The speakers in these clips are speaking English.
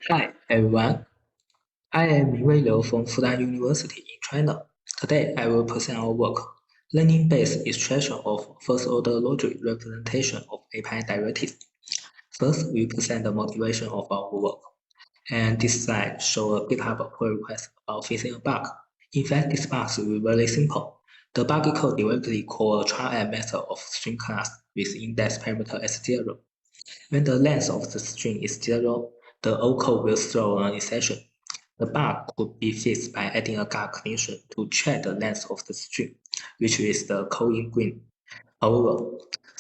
Hi everyone, I am Wei Liu from Fudan University in China. Today I will present our work, Learning-Based Extraction of First-Order Logic Representation of API Directives. First, we present the motivation of our work. And this slide shows a GitHub pull request about fixing a bug. In fact, this bug is very simple. The bug code directly calls a try method of string class with index parameter as 0. When the length of the string is 0, the old code will throw an exception. The bug could be fixed by adding a guard condition to check the length of the string, which is the code in green. However,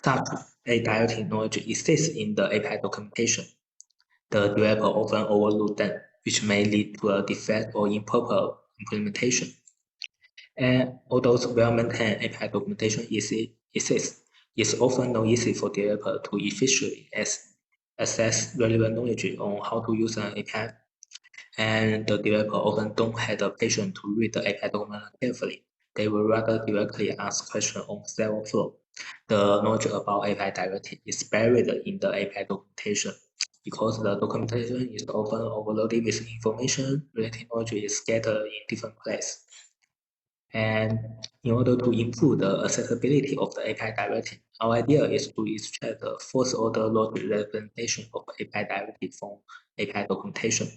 such a directive knowledge exists in the API documentation. The developer often overlook them, which may lead to a defect or improper implementation. And although well-maintained API documentation exists, it's often not easy for developers to efficiently access relevant knowledge on how to use an API. And the developer often don't have the patience to read the API document carefully. They will rather directly ask questions on Stack Flow. The knowledge about API directive is buried in the API documentation. Because the documentation is often overloaded with information, related knowledge is scattered in different places. And in order to improve the accessibility of the API directive, our idea is to extract the first-order logic representation of API directive from API documentation.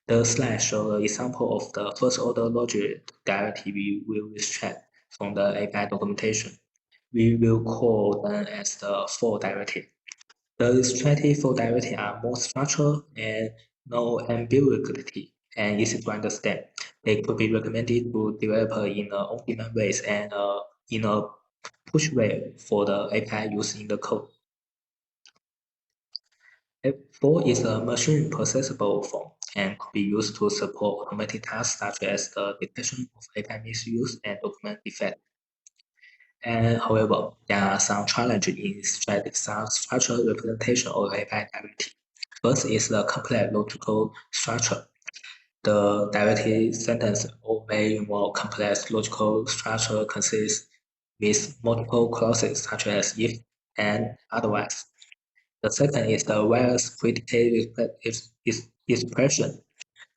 The slide shows an example of the first-order logic directive we will extract from the API documentation. We will call them as the for directive. The extracted for directive are more structured and no ambiguity and easy to understand. They could be recommended to developers in a on-demand ways and in a push way for the API used in the code. F4 is a machine processable form and could be used to support automated tasks such as the detection of API misuse and document defect. And however, there are some challenges in extracting some structural representation of API directive. First is the complex logical structure. The directive sentence may involve complex logical structure consists with multiple clauses such as if and otherwise. The second is the various predicate expression.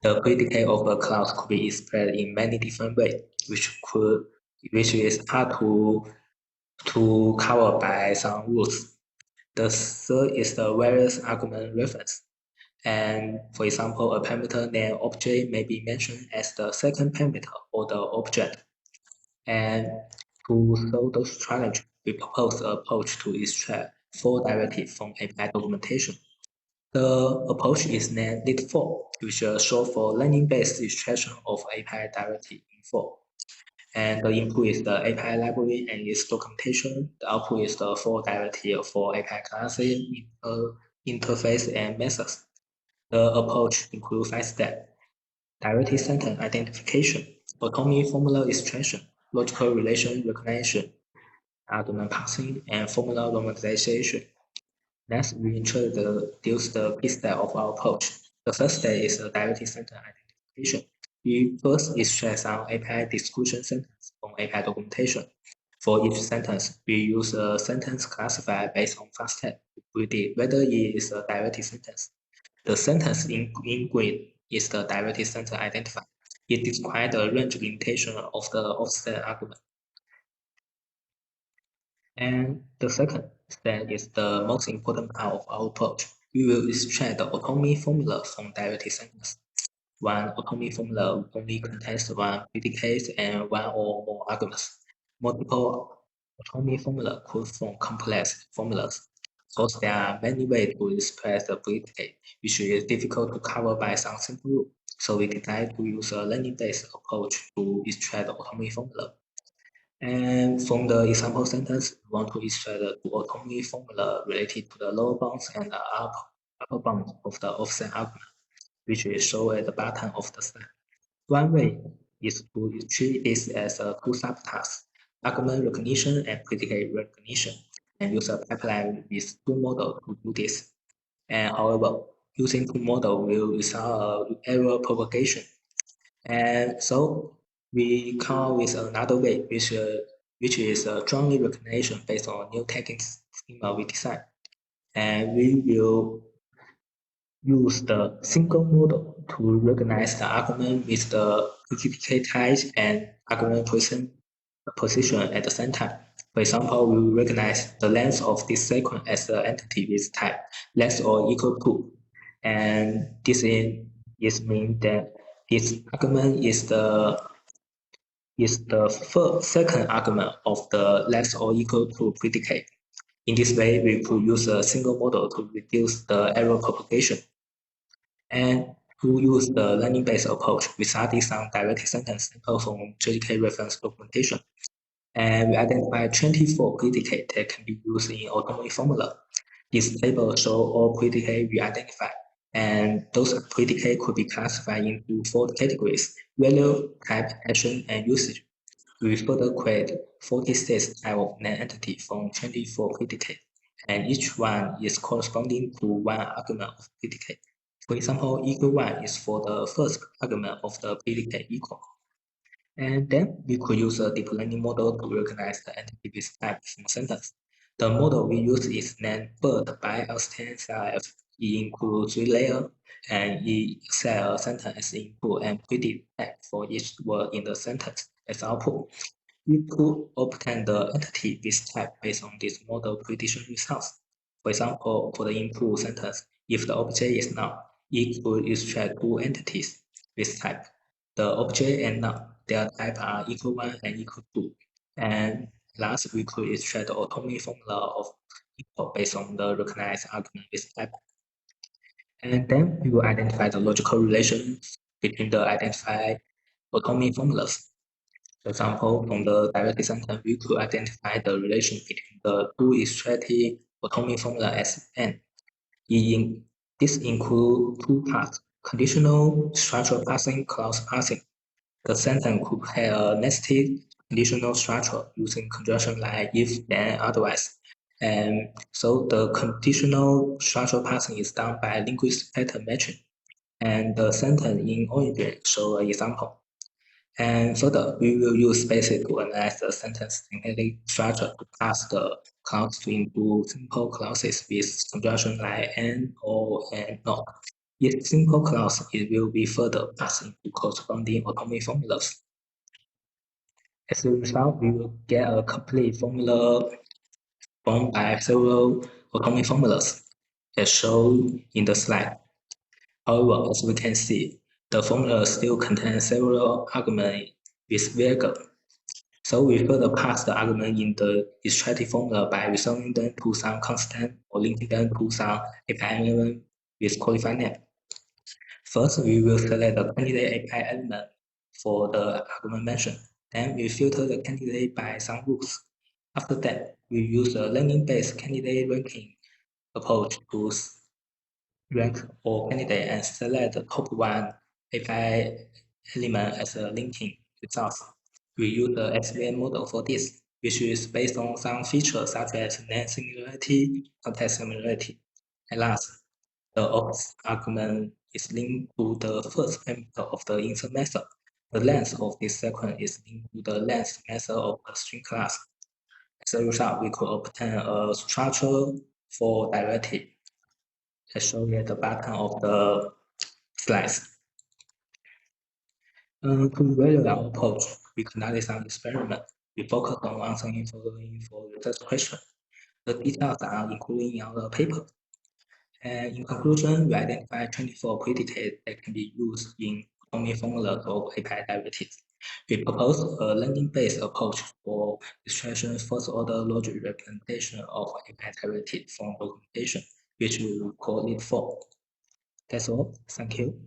The predicate of a clause could be expressed in many different ways, which is hard to cover by some rules. The third is the various argument reference. And for example, a parameter named object may be mentioned as the second parameter or the object. And to solve those challenges, we propose an approach to extract four directives from API documentation. The approach is named LeadFOL, which is short for Learning-Based Extraction of API Directive in FOL. And the input is the API library and its documentation. The output is the FOL directive for API classes, interface, and methods. The approach includes 5 steps: directive sentence identification, autonomy formula extraction, logical relation recognition, argument parsing, and formula normalization. Next, we introduce the key step of our approach. The first step is the directive sentence identification. We first extract some API description sentence from API documentation. For each sentence, we use a sentence classifier based on first step to predict whether it is a directive sentence. The sentence in green is the directive sentence identifier. It describes the range limitation of the offset argument. And the second step is the most important part of our approach. We will extract the autonomy formula from directive sentence. One autonomy formula only contains one predicate and one or more arguments. Multiple autonomy formula could form complex formulas. Because there are many ways to express the predicate, which is difficult to cover by some simple rule. So we decided to use a learning-based approach to extract the autonomy formula. And from the example sentence, we want to extract the autonomy formula related to the lower bounds and the upper bound of the offset argument, which is shown at the bottom of the slide. One way is to treat this as a two subtasks, argument recognition and predicate recognition, and use a pipeline with two models to do this. And however, using two models will result in error propagation. And so we come up with another way, which is a jointly recognition based on new tagging schema we design. And use the single model to recognize the argument with the predicate type and argument position at the same time. For example, we recognize the length of this sequence as the entity with type less or equal to, and this means that this argument is the second argument of the less or equal to predicate. In this way, we could use a single model to reduce the error propagation. And to use the learning-based approach, we study some direct sentence sample from JDK reference documentation. And we identify 24 predicates that can be used in automatic formula. This table shows all predicates we identified, and those predicates could be classified into 4 categories: value, type, action, and usage. We further create 46 types of non-entity from 24 predicates, and each one is corresponding to one argument of predicate. For example, equal 1 is for the first argument of the predicate equal. And then we could use a deep learning model to recognize the entity with type from sentence. The model we use is named BERT by LSTM-CRF. It includes 3 layers, and it accepts a sentence as input and predict text for each word in the sentence as output. We could obtain the entity with type based on this model prediction results. For example, for the input sentence, if the object is null, it could extract 2 entities with type. The object and null, their type are equal 1 and equal 2. And last, we could extract the automatic formula of equal based on the recognized argument with type. And then we will identify the logical relations between the identified automatic formulas. For example, from the directive sentence, we could identify the relation between the 2 extracted automatic formula as n. This includes 2 parts: conditional structure parsing, clause parsing. The sentence could have a nested conditional structure using conjunction like if, then, otherwise. And so the conditional structure parsing is done by linguistic pattern matching. And the sentence in origin shows an example. And further, we will use spaces to analyze the sentence syntactic structure to parse the clause into simple clauses with conjunction like and, or, and, not. If simple clause, it will be further parsed into corresponding automatic formulas. As a result, we will get a complete formula formed by several automatic formulas, as shown in the slide. However, as we can see, the formula still contains several arguments with variable. So we further parse the argument in the extracted formula by resolving them to some constant or linking them to some API element with qualified name. First, we will select the candidate API element for the argument mentioned. Then we filter the candidate by some rules. After that, we use a learning-based candidate ranking approach to rank all candidates and select the top 1 API element as a linking result. We use the SVM model for this, which is based on some features such as name similarity, context similarity. And last, the ops argument is linked to the first parameter of the insert method. The length of this sequence is linked to the length method of the string class. As a result, we could obtain a structure for directive, as shown at the bottom of the slides. To evaluate our approach, we conducted some experiments. We focused on answering following for research questions. The details are included in our paper. And in conclusion, we identified 24 predicates that can be used in automatic formulas or API derivatives. We propose a learning-based approach for extraction first-order logic representation of API derivatives from documentation, which we will call LeadFOL. That's all. Thank you.